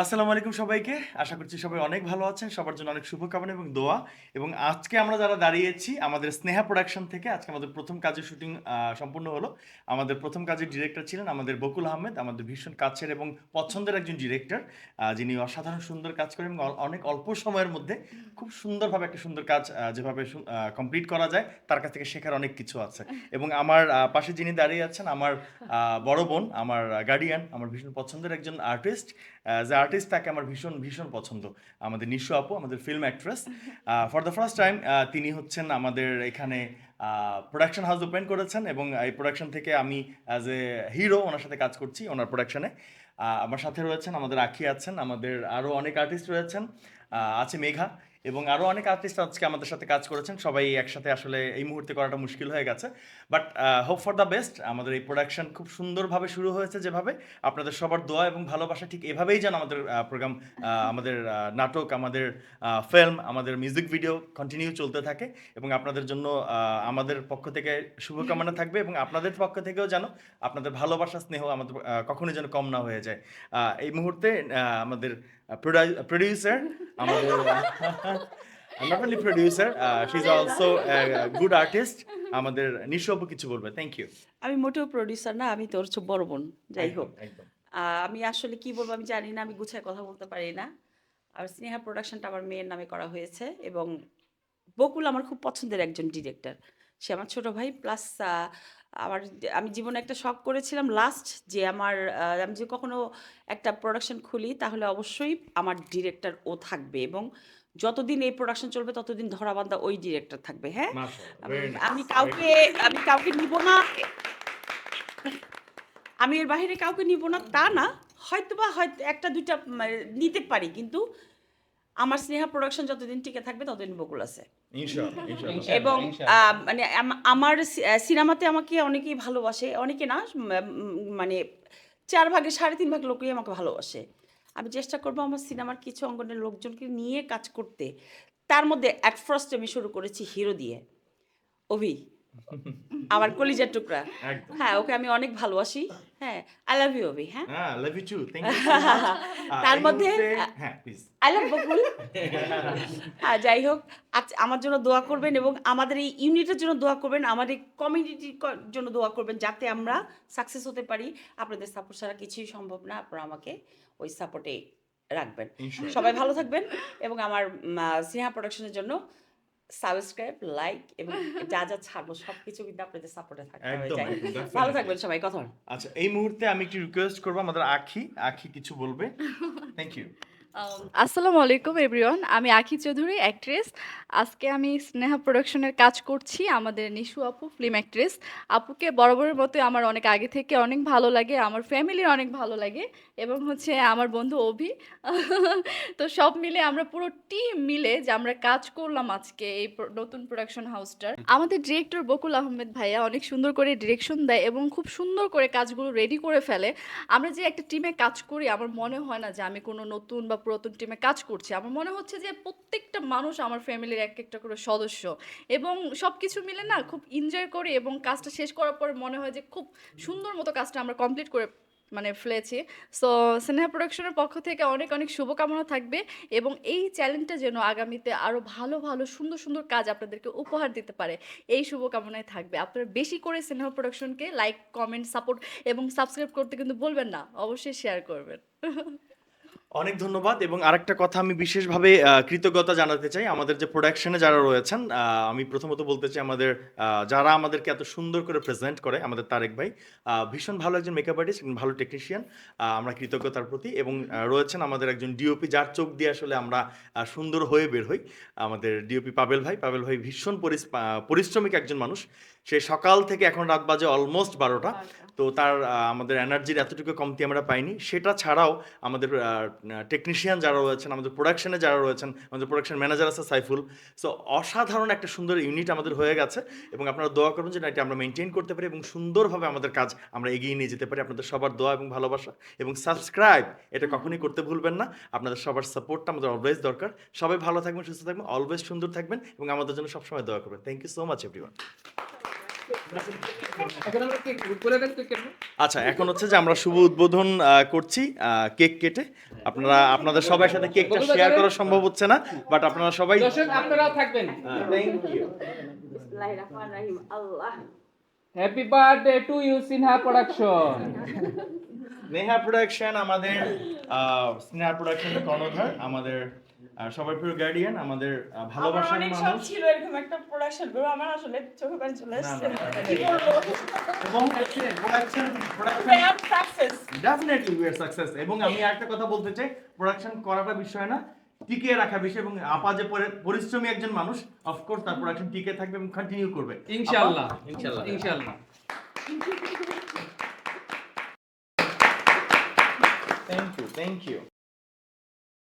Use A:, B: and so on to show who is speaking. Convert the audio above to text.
A: আসসালামু আলাইকুম সবাইকে। আশা করছি সবাই অনেক ভালো আছেন। সবার জন্য অনেক শুভকামনা এবং দোয়া। এবং আজকে আমরা যারা দাঁড়িয়েছি আমাদের স্নেহা প্রোডাকশন থেকে আজকে আমাদের প্রথম কাজের শুটিং সম্পূর্ণ হলো। আমাদের প্রথম কাজের ডিরেক্টর ছিলেন আমাদের বকুল আহমেদ, আমাদের ভীষণ কাছের এবং পছন্দের একজন ডিরেক্টর, যিনি অসাধারণ সুন্দর কাজ করেন এবং অনেক অল্প সময়ের মধ্যে খুব সুন্দরভাবে একটা সুন্দর কাজ যেভাবে কমপ্লিট করা যায় তার কাছ থেকে শেখার অনেক কিছু আছে। এবং আমার পাশে যিনি দাঁড়িয়ে আছেন আমার বড় বোন, আমার গার্ডিয়ান, আমার ভীষণ পছন্দের একজন আর্টিস্ট। যে আর্টিস্ট তাকে আমার ভীষণ ভীষণ পছন্দ, আমাদের নিশু আপু, আমাদের film actress. For the first time তিনি হচ্ছেন আমাদের এখানে প্রোডাকশন হাউস ওপেন করেছেন এবং এই প্রোডাকশন থেকে আমি অ্যাজ এ হিরো ওনার সাথে কাজ করছি ওনার প্রোডাকশনে। আমার সাথে রয়েছেন আমাদের আখি আছেন, আমাদের আরও অনেক আর্টিস্ট রয়েছেন, আছে মেঘা এবং আরও অনেক আর্টিস্ট আজকে আমাদের সাথে কাজ করেছেন। সবাই একসাথে আসলে এই মুহূর্তে করাটা মুশকিল হয়ে গেছে, but hope for the best. আমাদের এই প্রোডাকশন খুব সুন্দরভাবে শুরু হয়েছে, যেভাবে আপনাদের সবার দোয়া এবং ভালোবাসা ঠিক এভাবেই যেন আমাদের প্রোগ্রাম, আমাদের নাটক, আমাদের ফিল্ম, আমাদের মিউজিক ভিডিও কন্টিনিউ চলতে থাকে। এবং আপনাদের জন্য আমাদের পক্ষ থেকে শুভকামনা থাকবে এবং আপনাদের পক্ষ থেকেও যেন আপনাদের ভালোবাসা স্নেহ আমাদের কখনোই যেন কম না হয়ে যায়। এই মুহূর্তে আমাদের প্রডিউসার, আমাদের not only producer, she is also good artist, আমাদের নিশু আপু কিছু বলবে। Thank you.
B: আমি মোটেও প্রোডিউসার না, আমি তোর বড় বোন। যাই
A: একদম
B: হোক,
A: একদম।
B: আমি আসলে কি বলবো আমি জানি না, আমি গুছায় কথা বলতে পারি না। আর স্নেহা প্রোডাকশনটা আমার মেয়ের নামে করা হয়েছে এবং বকুল আমার খুব পছন্দের একজন ডিরেক্টর। সে আমার ছোট ভাই প্লাস আমি জীবনে একটা শখ করেছিলাম লাস্ট যে আমি যে কখনো একটা প্রোডাকশন খুলি তাহলে অবশ্যই আমার ডিরেক্টর ও থাকবে এবং যতদিন এই প্রোডাকশন চলবে ততদিন ধরাবান্ধা ওই ডিরেক্টর থাকবে। হ্যাঁ,
A: মাশাআল্লাহ,
B: আম,
A: ভেরি
B: আমি
A: নাইস, ভেরি
B: কাউকে
A: নাইস।
B: আমি কাউকে নিব না, আমি এর বাহিরে কাউকে নিব না তা না, হয়তো একটা দুইটা নিতে পারি, কিন্তু আমার স্নেহা প্রোডাকশন যতদিন টিকে থাকবে ততদিন বকুল আছে।
A: ইনশাআল্লাহ, ইনশাআল্লাহ।
B: এবং
C: ইনশাআল্লাহ, ইনশাআল্লাহ।
B: মানে আমার সিনেমাতে আমাকে অনেকেই ভালোবাসে, অনেকে না, মানে ৪ ভাগের ৩.৫ ভাগ লোকই আমাকে ভালোবাসে। আমি চেষ্টা করব আমার সিনেমার কিছু অঙ্গনের লোকজনকে নিয়ে কাজ করতে। তার মধ্যে এট ফার্স্ট আমি শুরু করেছি হিরো দিয়ে, অভি, আমার কলিজার টুকরা।
A: একদম।
B: হ্যাঁ, ওকে আমি অনেক ভালোবাসি। হ্যাঁ, আই লাভ ইউ অভি। হ্যাঁ।
A: হ্যাঁ, love you too. Thank you so much.
B: তার
A: এই
B: মধ্যে
A: মুহূর্তে হ্যাঁ, প্লিজ।
B: আই লাভ বকুল। যাই হোক, আমার জন্য দোয়া করবেন এবং আমাদের এই ইউনিটের জন্য দোয়া করবেন, আমার এই কমিউনিটির জন্য দোয়া করবেন যাতে আমরা সাকসেস হতে পারি। আপনাদের সাপোর্ট ছাড়া কিছুই সম্ভব না। আপনারা আমাকে ওই সাপোর্টে রাখবেন।
A: ইনশাআল্লাহ।
B: সবাই ভালো থাকবেন এবং আমার স্নেহা প্রোডাকশনের জন্য সাবস্ক্রাইব, লাইক এবং যা যা ছাড়বো সবকিছু কিন্তু আপনাদের সাপোর্টে থাকতে হবে।
A: একদম,
B: যাই হোক,
A: একদম,
B: ভালো
A: ডেফিনিটলি।
B: থাকবেন সবাই। কথা
A: আচ্ছা, এই মুহূর্তে আমি একটু রিকোয়েস্ট করব আমাদের আখি, আখি কিছু বলবে। Thank you.
D: আসসালামু আলাইকুম এভরিওয়ান, আমি আখি চৌধুরী, অ্যাক্ট্রেস। আজকে আমি স্নেহা প্রোডাকশনের কাজ করছি, আমাদের নিশু আপু ফিল্ম অ্যাক্ট্রেস। আপুকে বরাবরের মতোই আমার অনেক আগে থেকে অনেক ভালো লাগে, আমার ফ্যামিলির অনেক ভালো লাগে এবং হচ্ছে আমার বন্ধু অভি। তো সব মিলে আমরা পুরো টিম মিলে যে আমরা কাজ করলাম আজকে এই নতুন প্রোডাকশন হাউসটার। আমাদের ডিরেক্টর বকুল আহমেদ ভাইয়া অনেক সুন্দর করে ডিরেকশন দেয় এবং খুব সুন্দর করে কাজগুলো রেডি করে ফেলে। আমরা যে একটা টিমে কাজ করি, আমার মনে হয় না যে আমি কোনো নতুন বা পুরাতন টিমে কাজ করছি। আমার মনে হচ্ছে যে প্রত্যেকটা মানুষ আমার ফ্যামিলির এক একটা করে সদস্য এবং সব কিছু মিলে না খুব এনজয় করি এবং কাজটা শেষ করার পর মনে হয় যে খুব সুন্দর মতো কাজটা আমরা কমপ্লিট করে ফেলেছি। সো স্নেহা প্রোডাকশনের পক্ষ থেকে অনেক অনেক শুভকামনা থাকবে এবং এই চ্যালেঞ্জটা যেন আগামীতে আরও ভালো ভালো সুন্দর সুন্দর কাজ আপনাদেরকে উপহার দিতে পারে, এই শুভকামনায় থাকবে। আপনারা বেশি করে স্নেহা প্রোডাকশনকে লাইক, কমেন্ট, সাপোর্ট এবং সাবস্ক্রাইব করতে কিন্তু বলবেন না, অবশ্যই শেয়ার করবেন।
A: অনেক ধন্যবাদ এবং আরেকটা কথা আমি বিশেষভাবে কৃতজ্ঞতা জানাতে চাই আমাদের যে প্রোডাকশনে যারা রয়েছেন। আমি প্রথমত বলতে চাই আমাদের যারা আমাদেরকে এত সুন্দর করে প্রেজেন্ট করে, আমাদের তারেক ভাই ভীষণ ভালো একজন মেকআপ আর্টিস্ট, ভালো টেকনিশিয়ান। আমরা কৃতজ্ঞতার প্রতি। এবং রয়েছেন আমাদের একজন ডিওপি, যার চোখ দিয়ে আসলে আমরা সুন্দর হয়ে বের হই, আমাদের ডিওপি পাবেল ভাই। পাবেল ভাই ভীষণ পরিশ্রমিক একজন মানুষ। সে সকাল থেকে এখন রাত বাজে অলমোস্ট 12টা। তো তার আমাদের এনার্জির এতটুকু কমতি আমরা পাইনি। সেটা ছাড়াও আমাদের টেকনিশিয়ান যারা রয়েছেন, আমাদের প্রোডাকশনে যারা রয়েছেন, আমাদের প্রোডাকশন ম্যানেজার আছে সাইফুল। সো অসাধারণ একটা সুন্দর ইউনিট আমাদের হয়ে গেছে এবং আপনারা দোয়া করবেন যে এটা আমরা মেনটেন করতে পারি এবং সুন্দরভাবে আমাদের কাজ আমরা এগিয়ে নিয়ে যেতে পারি। আপনাদের সবার দোয়া এবং ভালোবাসা এবং সাবস্ক্রাইব এটা কখনোই করতে ভুলবেন না। আপনাদের সবার সাপোর্টটা আমাদের অলওয়েজ দরকার। সবাই ভালো থাকবেন, সুস্থ থাকবেন, অলওয়েজ সুন্দর থাকবেন এবং আমাদের জন্য সবসময় দোয়া করবেন। Thank you so much everyone.
C: এখন আমরা কেক বলে দেন কেক কেটে।
A: আচ্ছা, এখন হচ্ছে যে আমরা শুভ উদ্বোধন করছি কেক কেটে। আপনাদের সবার সাথে কেকটা শেয়ার করা সম্ভব হচ্ছে না, বাট আপনারা সবাই
C: দর্শক আপনারাও থাকবেন।
A: Thank you.
B: বিসমিল্লাহির রহমানির রহিম। আল্লাহ
C: happy birthday to you Sinha production.
A: Sneha production আমাদের স্নেহা প্রোডাকশনের কর্ণধার, আমাদের সবার প্রিয় গার্ডিয়ান, আমাদের
B: আমার
A: ভালোবাসার
B: অনেক শখ
A: মানুষ।
B: ছিল এরকম একটা প্রোডাকশন করবো, আমার আসলে চোখে পানি চলে আসছে।
A: না, না,
B: কি করবো?
A: এবং production
B: I am success.
A: Definitely we are success. এবং আমি একটা কথা বলতে চাই, প্রোডাকশন করাটা বিষয় না, টিকিয়ে রাখা বিষয়। এবং আপা যে পরিশ্রমী একজন মানুষ, অফকোর্স তার প্রোডাকশন টিকে থাকবে এবং কন্টিনিউ করবে
C: ইনশাআল্লাহ
A: ইনশাআল্লাহ।
C: ইনশাআল্লাহ।
A: Thank you.